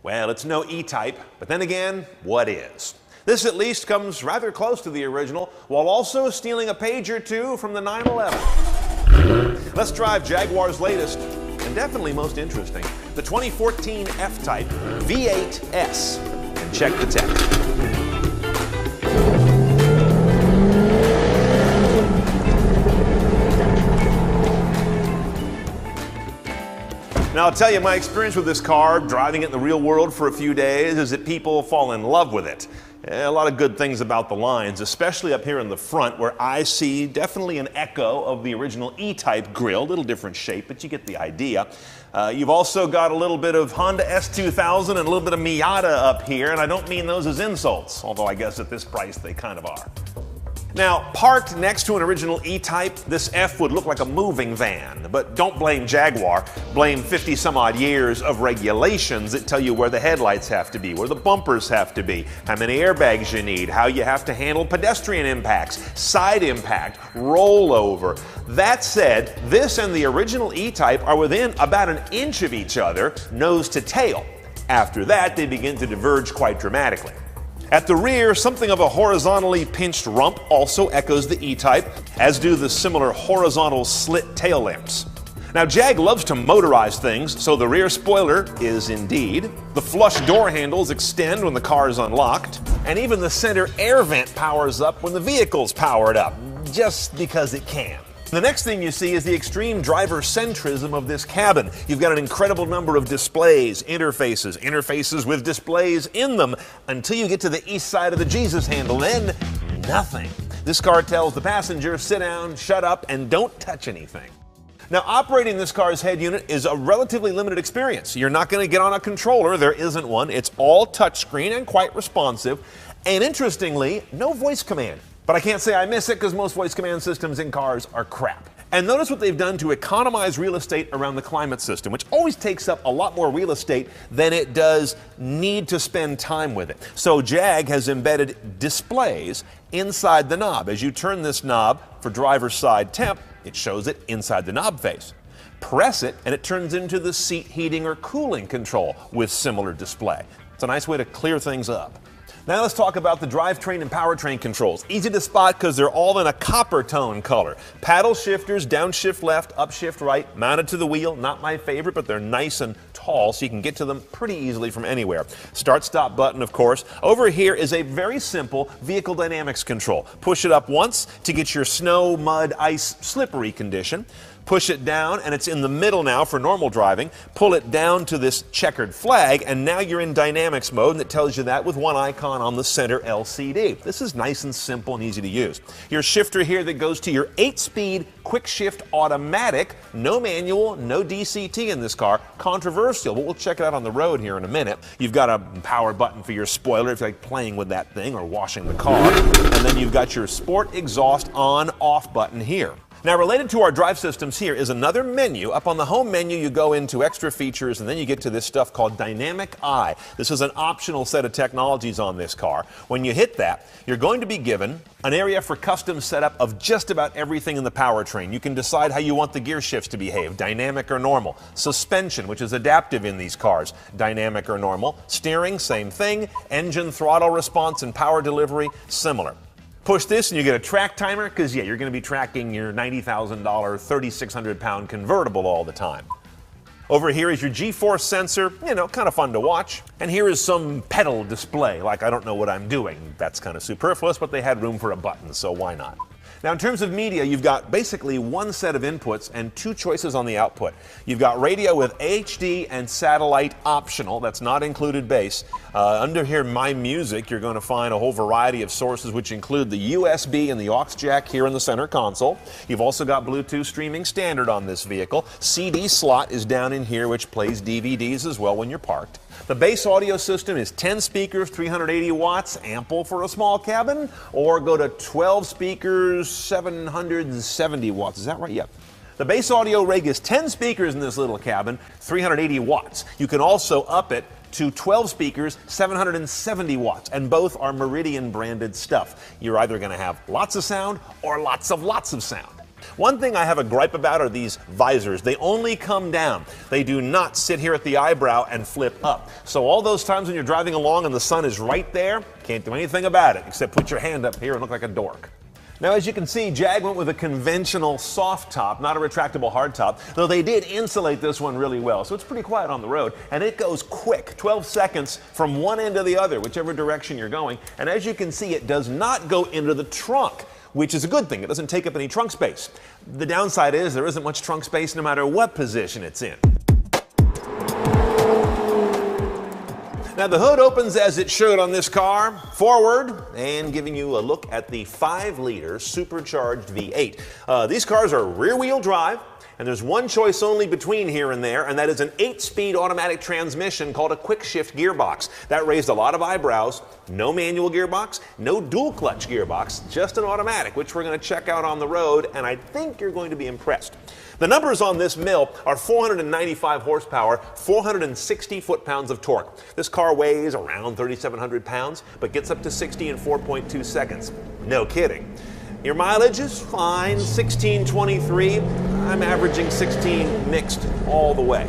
Well, it's no E-Type, but then again, what is? This at least comes rather close to the original, while also stealing a page or two from the 911. Let's drive Jaguar's latest, and definitely most interesting, the 2014 F-Type V8S, and check the tech. Now, I'll tell you, my experience with this car, driving it in the real world for a few days, is that people fall in love with it. A lot of good things about the lines, especially up here in the front, where I see definitely an echo of the original E-Type grille. A little different shape, but you get the idea. You've also got a little bit of Honda S2000 and a little bit of Miata up here, and I don't mean those as insults, although I guess at this price they kind of are. Now, parked next to an original E-Type, this F would look like a moving van. But don't blame Jaguar. Blame 50-some-odd years of regulations that tell you where the headlights have to be, where the bumpers have to be, how many airbags you need, how you have to handle pedestrian impacts, side impact, rollover. That said, this and the original E-Type are within about an inch of each other, nose to tail. After that, they begin to diverge quite dramatically. At the rear, something of a horizontally pinched rump also echoes the E-Type, as do the similar horizontal slit tail lamps. Now, Jag loves to motorize things, so the rear spoiler is indeed. The flush door handles extend when the car is unlocked, and even the center air vent powers up when the vehicle's powered up, just because it can. The next thing you see is the extreme driver centrism of this cabin. You've got an incredible number of displays, interfaces with displays in them, until you get to the east side of the Jesus handle, then nothing. This car tells the passenger, sit down, shut up, and don't touch anything. Now, operating this car's head unit is a relatively limited experience. You're not going to get on a controller, there isn't one. It's all touchscreen and quite responsive, and interestingly, no voice command. But I can't say I miss it, because most voice command systems in cars are crap. And notice what they've done to economize real estate around the climate system, which always takes up a lot more real estate than it does need to spend time with it. So Jag has embedded displays inside the knob. As you turn this knob for driver's side temp, it shows it inside the knob face. Press it and it turns into the seat heating or cooling control with similar display. It's a nice way to clear things up. Now let's talk about the drivetrain and powertrain controls. Easy to spot because they're all in a copper tone color. Paddle shifters, downshift left, upshift right, mounted to the wheel. Not my favorite, but they're nice and tall, so you can get to them pretty easily from anywhere. Start-stop button, of course. Over here is a very simple vehicle dynamics control. Push it up once to get your snow, mud, ice, slippery condition. Push it down, and it's in the middle now for normal driving. Pull it down to this checkered flag, and now you're in dynamics mode, and it tells you that with one icon on the center LCD. This is nice and simple and easy to use. Your shifter here that goes to your 8-speed quick shift automatic, no manual, no DCT in this car. Controversial, but we'll check it out on the road here in a minute. You've got a power button for your spoiler if you like playing with that thing or washing the car. And then you've got your sport exhaust on-off button here. Now, related to our drive systems here is another menu. Up on the home menu, you go into extra features, and then you get to this stuff called Dynamic Eye. This is an optional set of technologies on this car. When you hit that, you're going to be given an area for custom setup of just about everything in the powertrain. You can decide how you want the gear shifts to behave, dynamic or normal. Suspension, which is adaptive in these cars, dynamic or normal. Steering, same thing. Engine throttle response and power delivery, similar. Push this and you get a track timer, because yeah, you're going to be tracking your $90,000, 3,600-pound convertible all the time. Over here is your G-force sensor, kind of fun to watch. And here is some pedal display, like I don't know what I'm doing. That's kind of superfluous, but they had room for a button, so why not? Now, in terms of media, you've got basically one set of inputs and two choices on the output. You've got radio with HD and satellite optional. That's not included bass. Under here, My Music, you're going to find a whole variety of sources, which include the USB and the aux jack here in the center console. You've also got Bluetooth streaming standard on this vehicle. CD slot is down in here, which plays DVDs as well when you're parked. The base audio system is 10 speakers, 380 watts, ample for a small cabin, or go to 12 speakers, 770 watts. Is that right? Yep. The base audio rig is 10 speakers in this little cabin, 380 watts. You can also up it to 12 speakers, 770 watts, and both are Meridian branded stuff. You're either going to have lots of sound or lots of sound. One thing I have a gripe about are these visors. They only come down. They do not sit here at the eyebrow and flip up. So all those times when you're driving along and the sun is right there, can't do anything about it except put your hand up here and look like a dork. Now, as you can see, Jag went with a conventional soft top, not a retractable hard top, though they did insulate this one really well. So it's pretty quiet on the road, and it goes quick, 12 seconds from one end to the other, whichever direction you're going. And as you can see, it does not go into the trunk, which is a good thing. It doesn't take up any trunk space. The downside is there isn't much trunk space no matter what position it's in. Now the hood opens as it should on this car, forward, and giving you a look at the 5-liter supercharged V8. These cars are rear-wheel drive, and there's one choice only between here and there, and that is an 8-speed automatic transmission called a quick shift gearbox. That raised a lot of eyebrows. No manual gearbox, no dual clutch gearbox, just an automatic, which we're going to check out on the road, and I think you're going to be impressed. The numbers on this mill are 495 horsepower, 460 foot-pounds of torque. This car weighs around 3,700 pounds, but gets up to 60 in 4.2 seconds. No kidding. Your mileage is fine, 1623. I'm averaging 16 mixed all the way.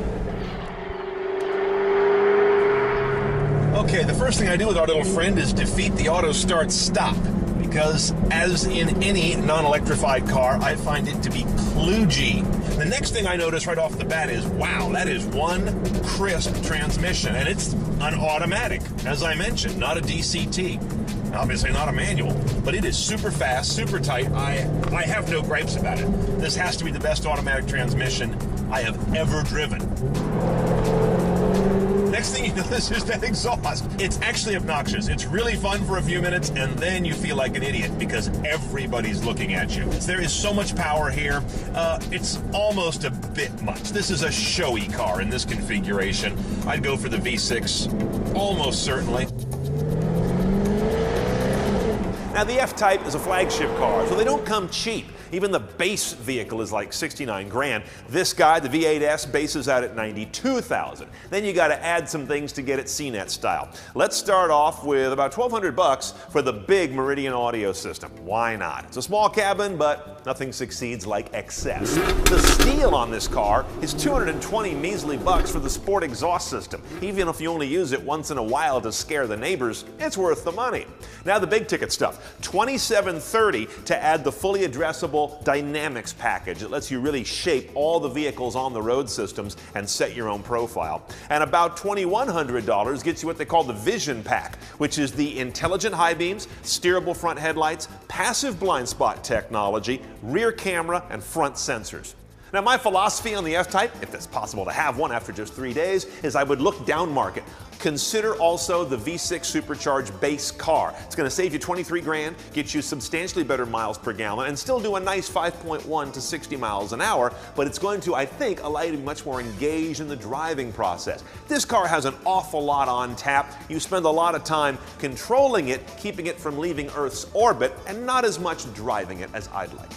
Okay, the first thing I do with our little friend is defeat the auto start stop, because as in any non-electrified car, I find it to be kludgy. The next thing I notice right off the bat is, wow, that is one crisp transmission, and it's an automatic, as I mentioned, not a DCT. Obviously not a manual, but it is super fast, super tight. I have no gripes about it. This has to be the best automatic transmission I have ever driven. Next thing you notice is that exhaust. It's actually obnoxious. It's really fun for a few minutes, and then you feel like an idiot because everybody's looking at you. There is so much power here. It's almost a bit much. This is a showy car in this configuration. I'd go for the V6, almost certainly. Now, the F-Type is a flagship car, so they don't come cheap. Even the base vehicle is like 69 grand. This guy, the V8S, bases out at 92,000. Then you got to add some things to get it CNET style. Let's start off with about 1,200 bucks for the big Meridian audio system. Why not? It's a small cabin, but nothing succeeds like excess. The steal on this car is 220 measly bucks for the sport exhaust system. Even if you only use it once in a while to scare the neighbors, it's worth the money. Now the big ticket stuff. $2,730 to add the fully addressable Dynamics package. It lets you really shape all the vehicles on the road systems and set your own profile. And about $2,100 gets you what they call the Vision Pack, which is the intelligent high beams, steerable front headlights, passive blind spot technology, rear camera, and front sensors. Now, my philosophy on the F-Type, if it's possible to have one after just 3 days, is I would look down market. Consider also the V6 supercharged base car. It's going to save you 23 grand, get you substantially better miles per gallon, and still do a nice 5.1 to 60 miles an hour, but it's going to, I think, allow you to be much more engaged in the driving process. This car has an awful lot on tap. You spend a lot of time controlling it, keeping it from leaving Earth's orbit, and not as much driving it as I'd like.